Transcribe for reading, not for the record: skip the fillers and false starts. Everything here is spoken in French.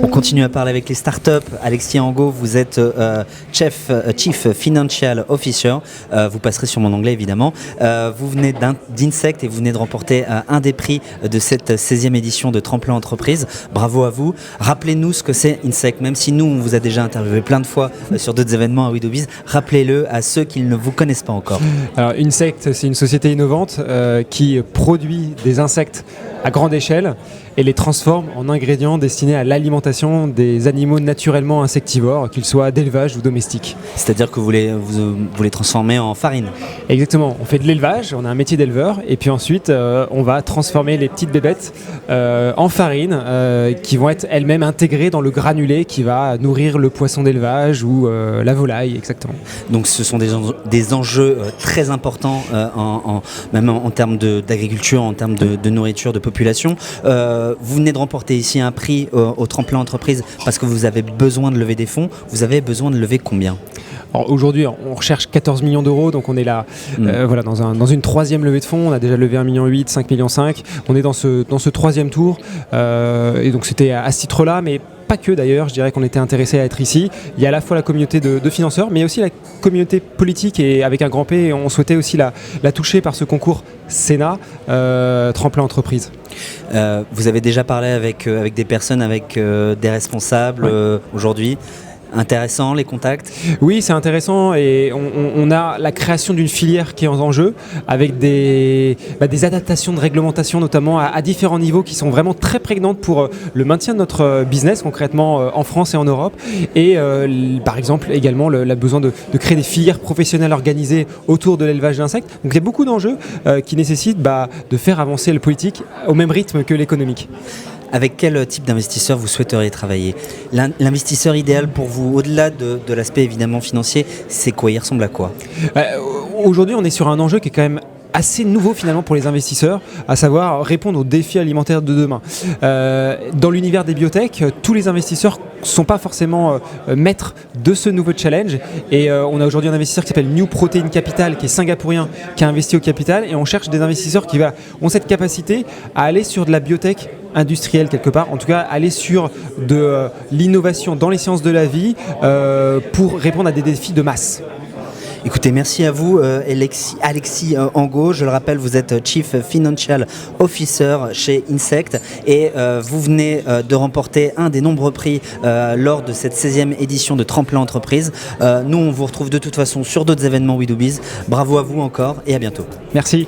On continue à parler avec les startups. Alexis Angot, vous êtes Chief Financial Officer. Vous passerez sur mon anglais évidemment. Vous venez d'Insect et vous venez de remporter un des prix de cette 16e édition de Tremplin Entreprise. Bravo à vous. Rappelez-nous ce que c'est Insect, même si nous on vous a déjà interviewé plein de fois sur d'autres événements à WeDoBiz. Rappelez-le à ceux qui ne vous connaissent pas encore. Alors Insect, c'est une société innovante qui produit des insectes à grande échelle et les transforme en ingrédients destinés à l'alimentation des animaux naturellement insectivores, qu'ils soient d'élevage ou domestiques. C'est-à-dire que vous les transformez en farine. Exactement, on fait de l'élevage, on a un métier d'éleveur et puis ensuite on va transformer les petites bébêtes en farine qui vont être elles-mêmes intégrées dans le granulé qui va nourrir le poisson d'élevage ou la volaille, exactement. Donc ce sont des enjeux très importants même en termes d'agriculture, en termes de nourriture, de population. Vous venez de remporter ici un prix au Tremplin Entreprise parce que vous avez besoin de lever des fonds. Vous avez besoin de lever combien ? Alors aujourd'hui, on recherche 14 millions d'euros, donc on est là voilà, dans une troisième levée de fonds. On a déjà levé 1,8 million, 5,5 millions. On est dans ce troisième tour. Et donc c'était à ce titre-là, mais pas que d'ailleurs, je dirais qu'on était intéressé à être ici. Il y a à la fois la communauté de financeurs, mais aussi la communauté politique et avec un grand P. Et on souhaitait aussi la toucher par ce concours Sénat Tremplin Entreprise. Vous avez déjà parlé avec des personnes, avec des responsables aujourd'hui. Intéressant les contacts ? Oui, c'est intéressant et on a la création d'une filière qui est en jeu avec des adaptations de réglementation notamment à différents niveaux qui sont vraiment très prégnantes pour le maintien de notre business concrètement en France et en Europe et par exemple également le besoin de créer des filières professionnelles organisées autour de l'élevage d'insectes. Donc il y a beaucoup d'enjeux qui nécessitent de faire avancer le politique au même rythme que l'économique. Avec quel type d'investisseur vous souhaiteriez travailler ? L'investisseur idéal pour vous, au-delà de l'aspect évidemment financier, c'est quoi ? Il ressemble à quoi ? Aujourd'hui, on est sur un enjeu qui est quand même assez nouveau finalement pour les investisseurs, à savoir répondre aux défis alimentaires de demain. Dans l'univers des biotech, tous les investisseurs ne sont pas forcément maîtres de ce nouveau challenge et on a aujourd'hui un investisseur qui s'appelle New Protein Capital qui est singapourien, qui a investi au capital et on cherche des investisseurs qui ont cette capacité à aller sur de la biotech industrielle quelque part, en tout cas aller sur de l'innovation dans les sciences de la vie pour répondre à des défis de masse. Écoutez, merci à vous Alexis Angot. Je le rappelle, vous êtes Chief Financial Officer chez Insect et vous venez de remporter un des nombreux prix lors de cette 16e édition de Tremplin Entreprise. Nous, on vous retrouve de toute façon sur d'autres événements WeDoBiz. Bravo à vous encore et à bientôt. Merci.